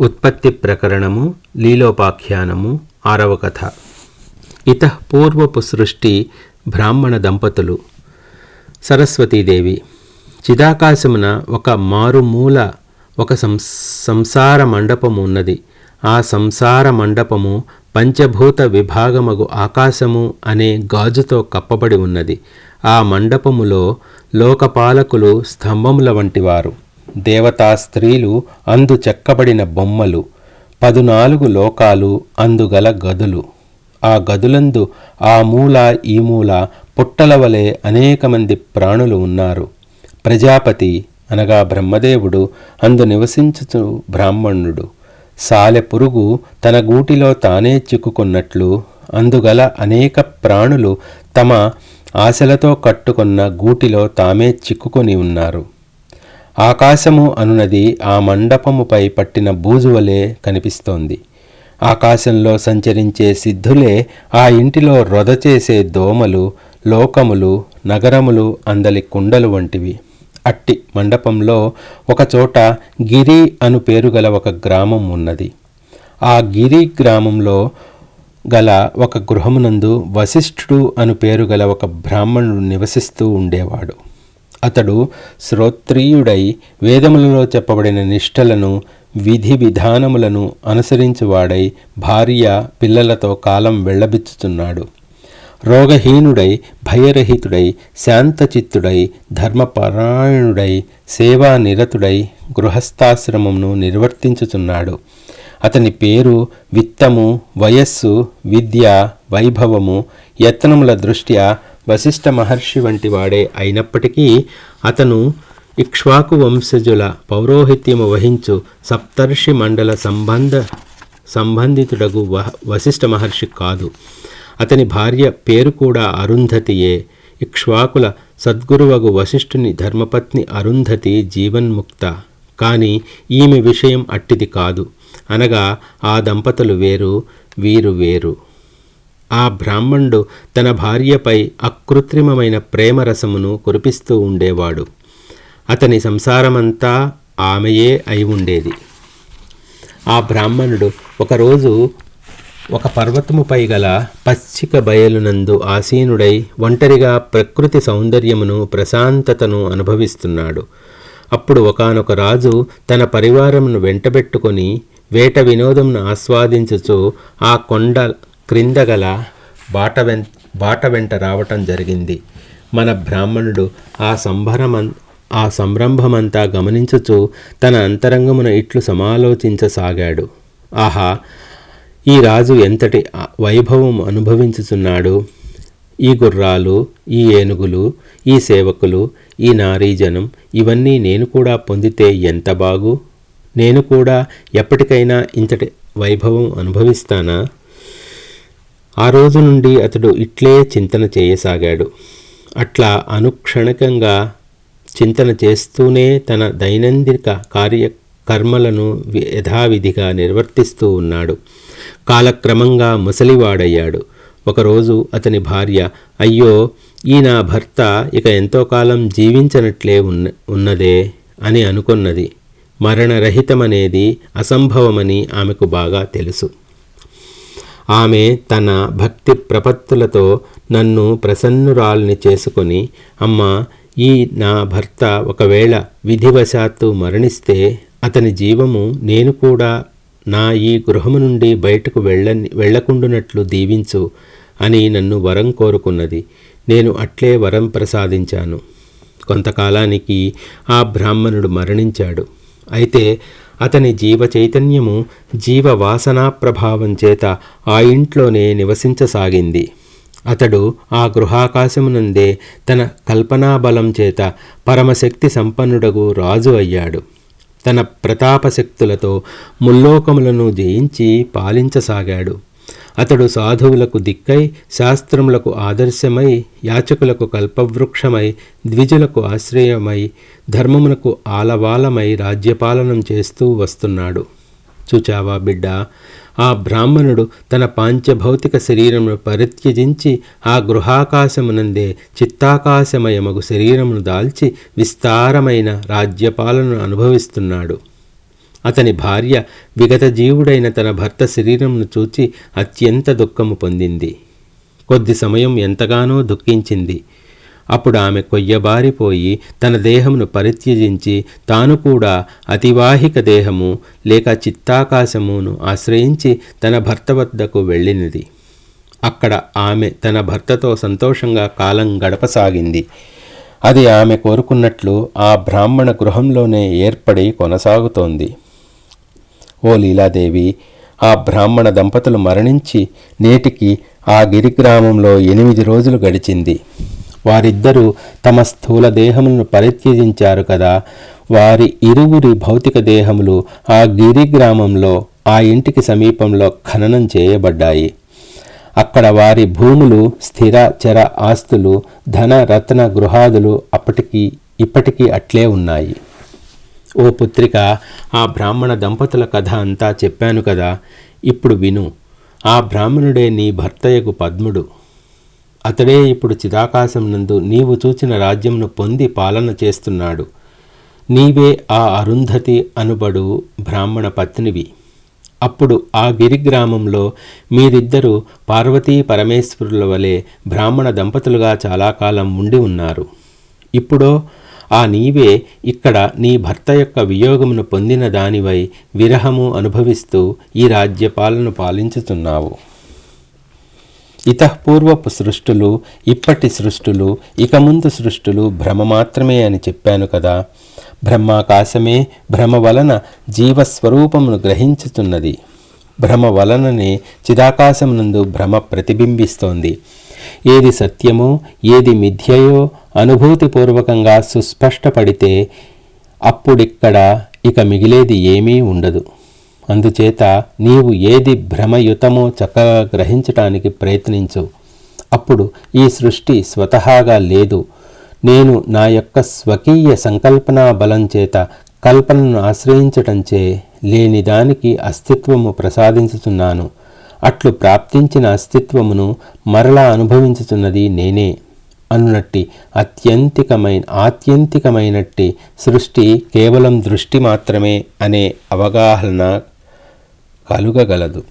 ఉత్పత్తి ప్రకరణము లీలోపాఖ్యానము 6వ కథ. ఇతః పూర్వపు సృష్టి బ్రాహ్మణ దంపతులు. సరస్వతీదేవి. చిదాకాశమున ఒక మారుమూల ఒక సంసార మండపము ఉన్నది. ఆ సంసార మండపము పంచభూత విభాగమగు ఆకాశము అనే గాజుతో కప్పబడి ఉన్నది. ఆ మండపములో లోకపాలకులు స్తంభముల వంటివారు, దేవతా స్త్రీలు అందు చెక్కబడిన బొమ్మలు, 14 లోకాలు అందుగల గదులు. ఆ గదులందు ఆ మూల ఈ మూల పుట్టల వలె అనేక మంది ప్రాణులు ఉన్నారు. ప్రజాపతి అనగా బ్రహ్మదేవుడు అందు నివసించుచు బ్రాహ్మణుడు. సాలె పురుగు తన గూటిలో తానే చిక్కుకున్నట్లు అందుగల అనేక ప్రాణులు తమ ఆశలతో కట్టుకున్న గూటిలో తామే చిక్కుకొని ఉన్నారు. ఆకాశము అనునది ఆ మండపముపై పట్టిన బూజువలే కనిపిస్తోంది. ఆకాశంలో సంచరించే సిద్ధులే ఆ ఇంటిలో రొద చేసే దోమలు, లోకములు, నగరములు అందలి కుండలు వంటివి. అట్టి మండపంలో ఒకచోట గిరి అను పేరుగల ఒక గ్రామం ఉన్నది. ఆ గిరి గ్రామంలో గల ఒక గృహమునందు వశిష్ఠుడు అను పేరుగల ఒక బ్రాహ్మణుడు నివసిస్తూ ఉండేవాడు. అతడు శ్రోత్రియుడై వేదములలో చెప్పబడిన నిష్టలను, విధి విధానములను అనుసరించువాడై భార్య పిల్లలతో కాలం వెళ్లబిచ్చుచున్నాడు. రోగహీనుడై, భయరహితుడై, శాంతచిత్తుడై, ధర్మపరాయణుడై, సేవానిరతుడై గృహస్థాశ్రమమును నిర్వర్తించుచున్నాడు. అతని పేరు విత్తము, వయస్సు, విద్య, వైభవము, యత్నముల దృష్ట్యా వశిష్ఠ మహర్షి వంటి వాడే అయినప్పటికీ అతను ఇక్ష్వాకు వంశజుల పౌరోహిత్యము వహించు సప్తర్షి మండల సంబంధితుడగు వశిష్ఠ మహర్షి కాదు. అతని భార్య పేరు కూడా అరుంధతియే. ఇక్ష్వాకుల సద్గురువగు వశిష్ఠుని ధర్మపత్ని అరుంధతి జీవన్ముక్త. కానీ ఈమె విషయం అట్టిది కాదు. అనగా ఆ దంపతులు వేరు, వీరు వేరు. ఆ బ్రాహ్మణుడు తన భార్యపై అకృత్రిమమైన ప్రేమరసమును కురిపిస్తూ ఉండేవాడు. అతని సంసారమంతా ఆమెయే అయి ఉండేది. ఆ బ్రాహ్మణుడు ఒకరోజు ఒక పర్వతముపై గల పచ్చిక బయలునందు ఆసీనుడై ఒంటరిగా ప్రకృతి సౌందర్యమును, ప్రశాంతతను అనుభవిస్తున్నాడు. అప్పుడు ఒకానొక రాజు తన పరివారమును వెంటబెట్టుకొని వేట వినోదమును ఆస్వాదించుచు ఆ కొండ క్రిందగల బాట వెంట రావటం జరిగింది. మన బ్రాహ్మణుడు ఆ సంరంభమంతా గమనించుచు తన అంతరంగమున ఇట్లు సమాలోచించసాగాడు. ఆహా, ఈ రాజు ఎంతటి వైభవం అనుభవించుచున్నాడు! ఈ గుర్రాలు, ఈ ఏనుగులు, ఈ సేవకులు, ఈ నారీజనం ఇవన్నీ నేను కూడా పొందితే ఎంత బాగు! నేను కూడా ఎప్పటికైనా ఇంతటి వైభవం అనుభవిస్తానా? ఆ రోజు నుండి అతడు ఇట్లే చింతన చేయసాగాడు. అట్లా అనుక్షణికంగా చింతన చేస్తూనే తన దైనందిక కార్యకర్మలను యథావిధిగా నిర్వర్తిస్తూ ఉన్నాడు. కాలక్రమంగా ముసలివాడయ్యాడు. ఒకరోజు అతని భార్య, అయ్యో, ఈ నా భర్త ఇక ఎంతో కాలం జీవించనట్లే ఉన్నదే అని అనుకున్నది. మరణరహితమనేది అసంభవమని ఆమెకు బాగా తెలుసు. ఆమె తన భక్తి ప్రపత్తులతో నన్ను ప్రసన్నురాల్ని చేసుకొని, అమ్మా, ఈ నా భర్త ఒకవేళ విధివశాత్తు మరణిస్తే అతని జీవము నేను కూడా నా ఈ గృహము నుండి బయటకు వెళ్లకుండునట్లు దీవించు అని నన్ను వరం కోరుకున్నది. నేను అట్లే వరం ప్రసాదించాను. కొంతకాలానికి ఆ బ్రాహ్మణుడు మరణించాడు. అయితే అతని జీవ చైతన్యము జీవవాసనా ప్రభావం చేత ఆ ఇంట్లోనే నివసించసాగింది. అతడు ఆ గృహాకాశమునందే తన కల్పనాబలం చేత పరమశక్తి సంపన్నుడగు రాజు అయ్యాడు. తన ప్రతాపశక్తులతో ముల్లోకములను జయించి పాలించసాగాడు. అతడు సాధువులకు దిక్కై, శాస్త్రములకు ఆదర్శమై, యాచకులకు కల్పవృక్షమై, ద్విజులకు ఆశ్రయమై, ధర్మమునకు ఆలవాలమై రాజ్యపాలనం చేస్తూ వస్తున్నాడు. చూచావా బిడ్డ, ఆ బ్రాహ్మణుడు తన పాంచభౌతిక శరీరమును పరిత్యజించి ఆ గృహాకాశమునందే చిత్తాకాశమయమగు శరీరమును దాల్చి విస్తారమైన రాజ్యపాలనను అనుభవిస్తున్నాడు. అతని భార్య విగతజీవుడైన తన భర్త శరీరంను చూచి అత్యంత దుఃఖము పొందింది. కొద్ది సమయం ఎంతగానో దుఃఖించింది. అప్పుడు ఆమె కొయ్యబారిపోయి తన దేహమును పరిత్యజించి తాను కూడా అతివాహిక దేహము లేక చిత్తాకాశమును ఆశ్రయించి తన భర్త వద్దకు వెళ్ళినది. అక్కడ ఆమె తన భర్తతో సంతోషంగా కాలం గడపసాగింది. అది ఆమె కోరుకున్నట్లు ఆ బ్రాహ్మణ గృహంలోనే ఏర్పడి కొనసాగుతోంది. ఓ లీలాదేవి, ఆ బ్రాహ్మణ దంపతులు మరణించి నేటికి ఆ గిరిగ్రామంలో 8 రోజులు గడిచింది. వారిద్దరూ తమ స్థూల దేహములను పరిత్యజించారు కదా. వారి ఇరువురి భౌతిక దేహములు ఆ గిరిగ్రామంలో ఆ ఇంటికి సమీపంలో ఖననం చేయబడ్డాయి. అక్కడ వారి భూములు, స్థిర చర ఆస్తులు, ధన రత్న గృహాదులు ఇప్పటికీ అట్లే ఉన్నాయి. ఓ పుత్రిక, ఆ బ్రాహ్మణ దంపతుల కథ అంతా చెప్పాను కదా, ఇప్పుడు విను. ఆ బ్రాహ్మణుడే నీ భర్తయగు పద్ముడు. అతడే ఇప్పుడు చిదాకాశం నందు నీవు చూచిన రాజ్యంను పొంది పాలన చేస్తున్నాడు. నీవే ఆ అరుంధతి అనుబడు బ్రాహ్మణ పత్నివి. అప్పుడు ఆ గిరిగ్రామంలో మీరిద్దరూ పార్వతీ పరమేశ్వరుల వలె బ్రాహ్మణ దంపతులుగా చాలా కాలం ఉండి ఉన్నారు. ఇప్పుడో ఆ నీవే ఇక్కడ నీ భర్త యొక్క వియోగమును పొందిన దానివై విరహము అనుభవిస్తూ ఈ రాజ్యపాలను పాలించుతున్నావు. ఇతఃపూర్వపు సృష్టులు, ఇప్పటి సృష్టులు, ఇక ముందు సృష్టులు భ్రమ మాత్రమే అని చెప్పాను కదా. బ్రహ్మాకాశమే భ్రమ వలన జీవస్వరూపమును గ్రహించుతున్నది. భ్రమ వలననే చిదాకాశమునందు భ్రమ ప్రతిబింబిస్తోంది. ఏది సత్యమో ఏది మిథ్యయో అనుభూతిపూర్వకంగా సుస్పష్టపడితే అప్పుడిక్కడ ఇక మిగిలేది ఏమీ ఉండదు. అందుచేత నీవు ఏది భ్రమయుతమో చక్కగా గ్రహించటానికి ప్రయత్నించు. అప్పుడు ఈ సృష్టి స్వతహాగా లేదు. నేను నా యొక్క స్వకీయ సంకల్పనా బలం చేత కల్పనను ఆశ్రయించటంచే లేని దానికి అస్తిత్వము ప్రసాదించుతున్నాను. అట్లు ప్రాప్తించిన అస్తిత్వమును మరలా అనుభవించుతున్నది నేనే అన్నట్టి ఆత్యంతికమైనట్టి సృష్టి కేవలం దృష్టి మాత్రమే అనే అవగాహన కలుగగలదు.